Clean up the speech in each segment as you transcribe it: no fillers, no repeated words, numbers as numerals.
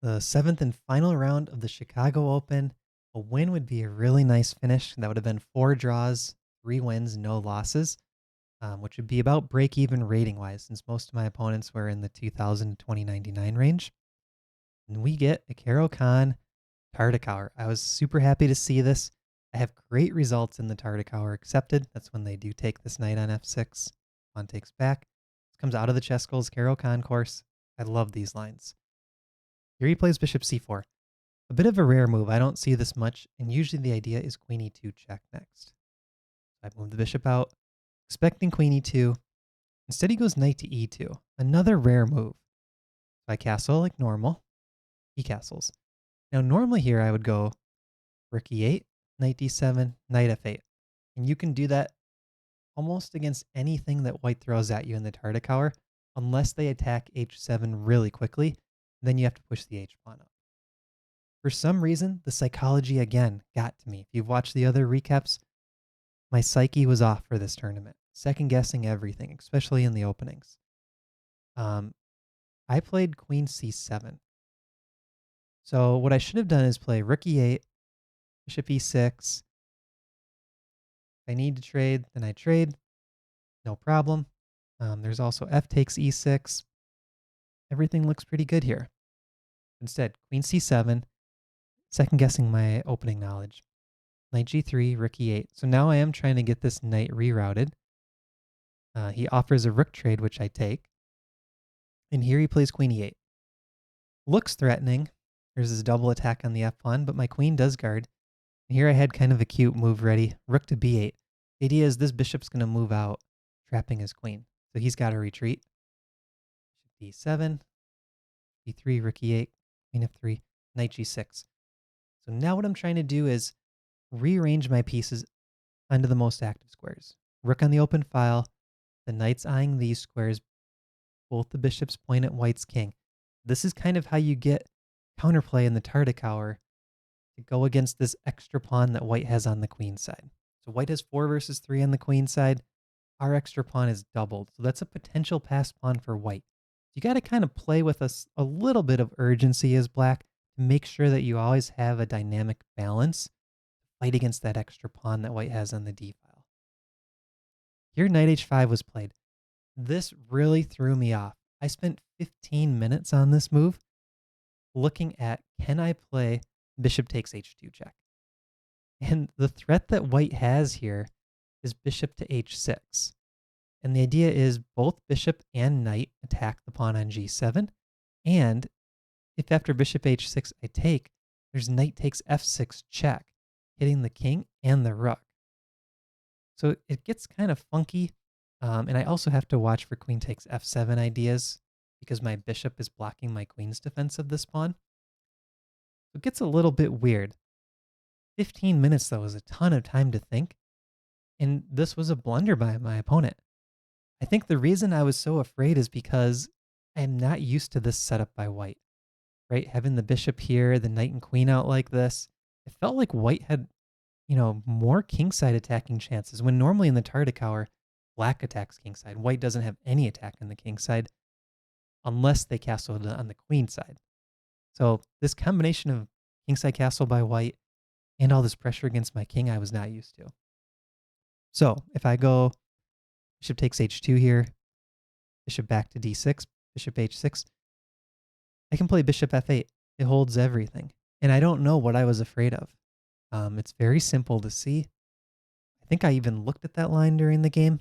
The seventh and final round of the Chicago Open. A win would be a really nice finish. That would have been 4 draws, 3 wins, no losses, which would be about break even rating wise, since most of my opponents were in the 2000 to 2099 range. And we get a Caro-Kann Tartakower. I was super happy to see this. I have great results in the Tartakower Accepted. That's when they do take this knight on f6. Pawn takes back. This comes out of the ChessGoals Caro-Kann course. I love these lines. Here he plays bishop c4. A bit of a rare move. I don't see this much, and usually the idea is queen e2 check next. I move the bishop out, expecting queen e2. Instead he goes knight to e2, another rare move. So I castle like normal. He castles. Now normally here I would go rook e8, knight d7, knight f8. And you can do that almost against anything that white throws at you in the Tartakower, unless they attack h7 really quickly. Then you have to push the h-pawn up. For some reason, the psychology again got to me. If you've watched the other recaps, my psyche was off for this tournament, second guessing everything, especially in the openings. I played queen c7. So what I should have done is play rook e8, bishop e6. If I need to trade, then I trade. No problem. There's also f takes e6. Everything looks pretty good here. Instead, queen c7, second guessing my opening knowledge. Knight g3, rook e8. So now I am trying to get this knight rerouted. He offers a rook trade, which I take. And here he plays queen e8. Looks threatening. There's this double attack on the f-pawn, but my queen does guard. And here I had kind of a cute move ready. Rook to b8. The idea is this bishop's going to move out, trapping his queen. So he's got to retreat. Bishop d7, b3, rook e8, queen f3, knight g6. So now what I'm trying to do is rearrange my pieces onto the most active squares. Rook on the open file, the knight's eyeing these squares, both the bishops point at white's king. This is kind of how you get counterplay in the Tartakower to go against this extra pawn that white has on the queen side. So white has 4 versus 3 on the queen side. Our extra pawn is doubled. So that's a potential pass pawn for white. You got to kind of play with a little bit of urgency as black to make sure that you always have a dynamic balance to fight against that extra pawn that white has on the d file. Here knight h5 was played. This really threw me off. I spent 15 minutes on this move looking at, can I play bishop takes h2 check? And the threat that white has here is bishop to h6. And the idea is both bishop and knight attack the pawn on g7. And if after bishop h6 I take, there's knight takes f6 check, hitting the king and the rook. So it gets kind of funky. And I also have to watch for queen takes f7 ideas because my bishop is blocking my queen's defense of this pawn. So it gets a little bit weird. 15 minutes, though, is a ton of time to think. And this was a blunder by my opponent. I think the reason I was so afraid is because I'm not used to this setup by white, right? Having the bishop here, the knight and queen out like this, it felt like white had, more kingside attacking chances when normally in the Tartakower, black attacks kingside. White doesn't have any attack on the kingside unless they castle on the queen side. So this combination of kingside castle by white and all this pressure against my king I was not used to. So if I go bishop takes h2 here, bishop back to d6, bishop h6, I can play bishop f8. It holds everything. And I don't know what I was afraid of. It's very simple to see. I think I even looked at that line during the game.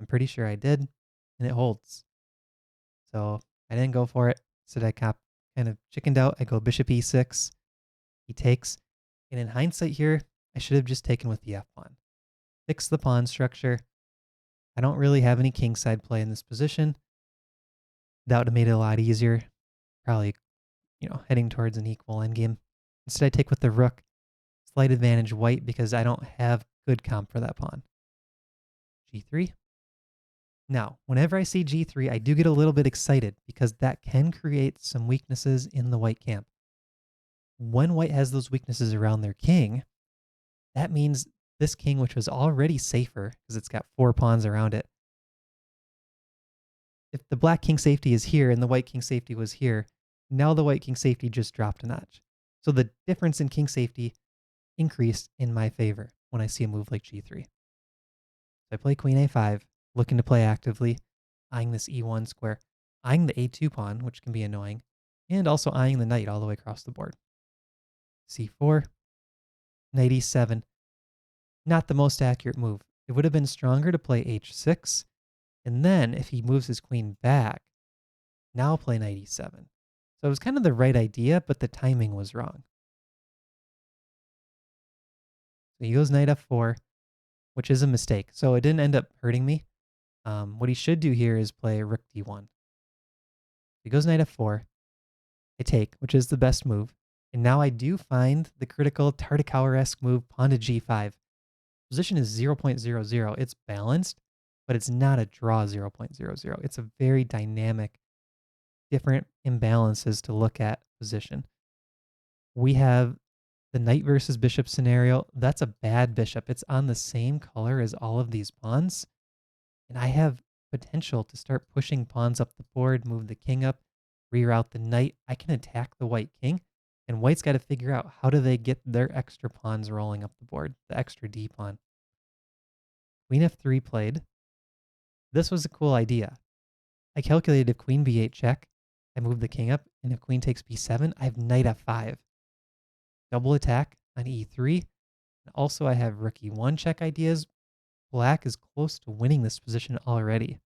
I'm pretty sure I did, and it holds. So I didn't go for it. So I kind of chickened out. I go bishop e6. He takes. And in hindsight here, I should have just taken with the f-pawn. Fix the pawn structure. I don't really have any kingside play in this position. That would have made it a lot easier. Probably, heading towards an equal endgame. Instead, I take with the rook. Slight advantage white because I don't have good comp for that pawn. g3. Now, whenever I see g3, I do get a little bit excited because that can create some weaknesses in the white camp. When white has those weaknesses around their king, that means this king, which was already safer because it's got 4 pawns around it, if the black king safety is here and the white king safety was here, Now the white king safety just dropped a notch. So the difference in king safety increased in my favor when I see a move like g3. So I play queen a5, looking to play actively, eyeing this e1 square, eyeing the a2 pawn, which can be annoying, and also eyeing the knight all the way across the board. c4, knight e7. Not the most accurate move. It would have been stronger to play h6, and then if he moves his queen back, now play knight e7. So it was kind of the right idea, but the timing was wrong. So he goes knight f4, which is a mistake. So it didn't end up hurting me. What he should do here is play rook d1. He goes knight f4. I take, which is the best move. And now I do find the critical Tartakower-esque move, pawn to g5. Position is 0.00. It's balanced, but it's not a draw 0.00. It's a very dynamic, different imbalances to look at position. We have the knight versus bishop scenario. That's a bad bishop. It's on the same color as all of these pawns. And I have potential to start pushing pawns up the board, move the king up, reroute the knight. I can attack the white king. And white's got to figure out how do they get their extra pawns rolling up the board, the extra d pawn. Queen f3 played. This was a cool idea. I calculated if queen b8 check, I move the king up, and if queen takes b7, I have knight f5. Double attack on e3. And also I have rook e1 check ideas. Black is close to winning this position already.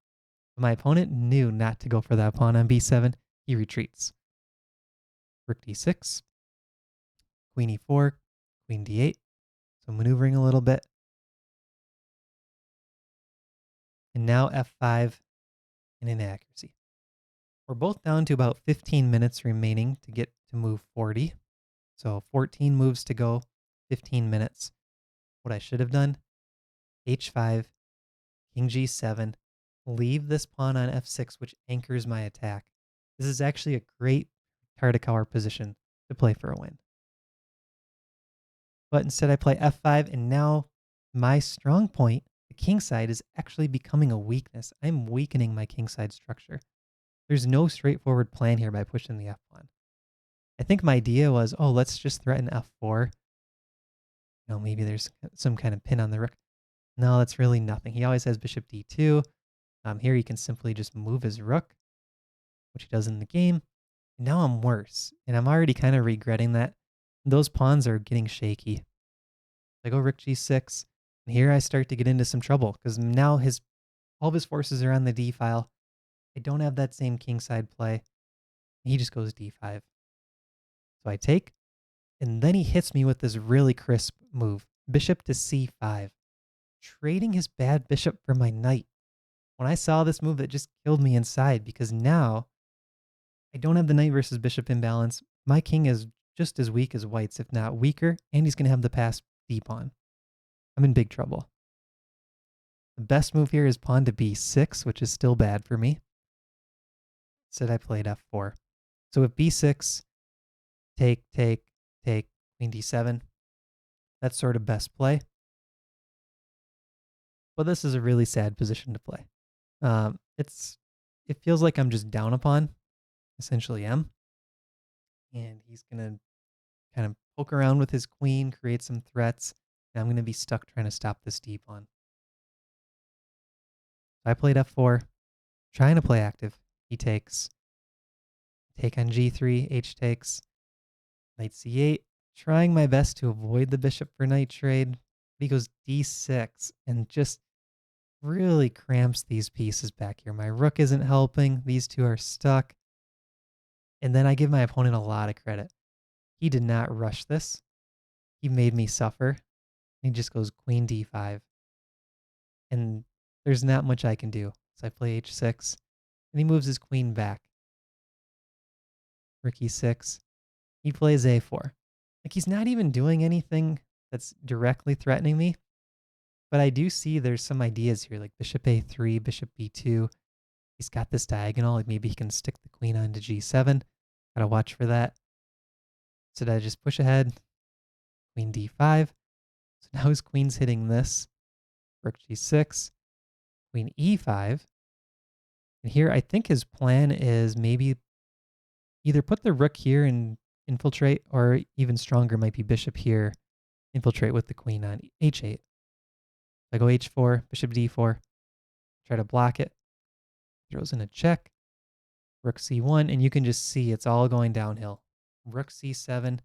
But my opponent knew not to go for that pawn on b7. He retreats. Rook d6. Queen e4. Queen d8. So maneuvering a little bit. And now f5, an inaccuracy. We're both down to about 15 minutes remaining to get to move 40. So 14 moves to go, 15 minutes. What I should have done, h5, king g7, leave this pawn on f6, which anchors my attack. This is actually a great Tartakower position to play for a win. But instead I play f5, and now my strong point, the king side, is actually becoming a weakness. I'm weakening my king side structure. There's no straightforward plan here by pushing the f pawn. I think my idea was, oh, let's just threaten f4. Maybe there's some kind of pin on the rook. No, that's really nothing. He always has bishop d2. Here he can simply just move his rook, which he does in the game. And now I'm worse, and I'm already kind of regretting that. Those pawns are getting shaky. I go rook g6, and here I start to get into some trouble because now all of his forces are on the d file. I don't have that same kingside play. He just goes d5. So I take, and then he hits me with this really crisp move, bishop to c5, trading his bad bishop for my knight. When I saw this move, it just killed me inside because now I don't have the knight versus bishop imbalance. My king is just as weak as white's, if not weaker, and he's going to have the passed d pawn. I'm in big trouble. The best move here is pawn to b6, which is still bad for me. Instead, I played f4. So with b6, take, queen d7, that's sort of best play. But this is a really sad position to play. It feels like I'm just down a pawn, essentially am. And he's going to kind of poke around with his queen, create some threats, and I'm going to be stuck trying to stop this d pawn. I played f4, trying to play active. He takes. Take on g3, h takes. Knight c8, trying my best to avoid the bishop for knight trade. He goes d6 and just really cramps these pieces back here. My rook isn't helping. These two are stuck. And then I give my opponent a lot of credit. He did not rush this. He made me suffer. He just goes queen d5. And there's not much I can do. So I play h6, and he moves his queen back. Rook e6. He plays a4. Like, he's not even doing anything that's directly threatening me. But I do see there's some ideas here, like bishop a3, bishop b2. He's got this diagonal. Like, maybe he can stick the queen onto g7. Gotta watch for that. So did I just push ahead? Queen d5. So now his queen's hitting this. Rook g6. Queen e5. And here I think his plan is maybe either put the rook here and infiltrate, or even stronger might be bishop here, infiltrate with the queen on h8. I go h4, bishop d4, try to block it, throws in a check, rook c1, and you can just see it's all going downhill. Rook c7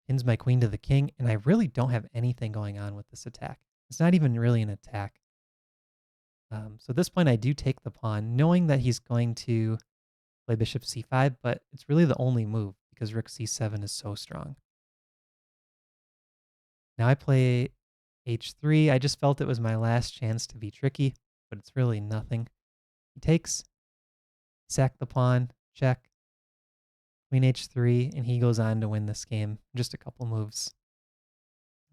pins my queen to the king, and I really don't have anything going on with this attack. It's not even really an attack. So at this point, I do take the pawn, knowing that he's going to play bishop c5, but it's really the only move because rook c7 is so strong. Now I play h3. I just felt it was my last chance to be tricky, but it's really nothing. He takes, sack the pawn, check, queen h3, and he goes on to win this game. Just a couple moves.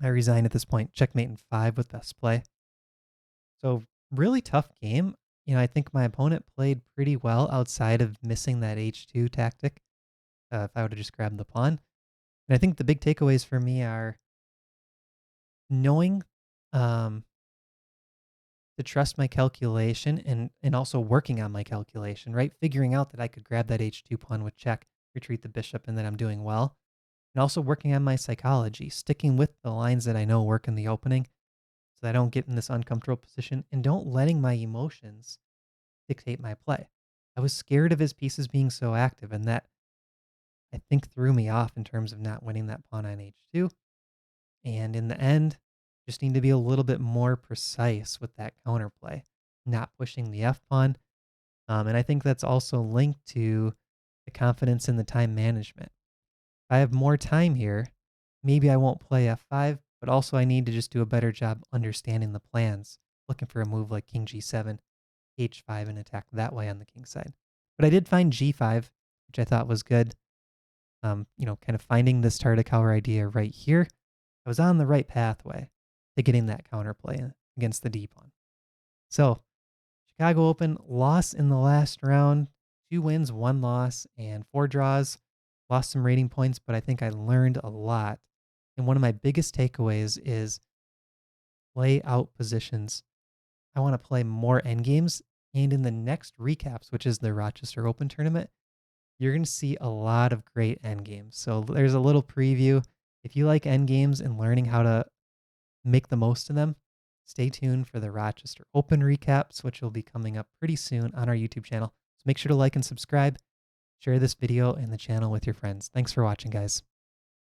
I resign at this point, checkmate in 5 with best play. So really tough game. I think my opponent played pretty well outside of missing that h2 tactic. If I would have just grabbed the pawn. And I think the big takeaways for me are knowing to trust my calculation and also working on my calculation, right? Figuring out that I could grab that h2 pawn with check, retreat the bishop, and that I'm doing well. And also working on my psychology, sticking with the lines that I know work in the opening so that I don't get in this uncomfortable position, and don't letting my emotions dictate my play. I was scared of his pieces being so active, and that I think threw me off in terms of not winning that pawn on h2. And in the end, just need to be a little bit more precise with that counterplay, not pushing the f pawn. And I think that's also linked to the confidence in the time management. If I have more time here, maybe I won't play f5, but also I need to just do a better job understanding the plans, looking for a move like king g7, h5, and attack that way on the king side. But I did find g5, which I thought was good. Kind of finding this Tartakower idea right here. I was on the right pathway to getting that counterplay against the d pawn. So, Chicago Open, loss in the last round, 2 wins, 1 loss, and 4 draws. Lost some rating points, but I think I learned a lot. And one of my biggest takeaways is play out positions. I want to play more endgames, and in the next recaps, which is the Rochester Open tournament, you're going to see a lot of great endgames. So there's a little preview. If you like endgames and learning how to make the most of them, stay tuned for the Rochester Open recaps, which will be coming up pretty soon on our YouTube channel. So make sure to like and subscribe, share this video and the channel with your friends. Thanks for watching, guys.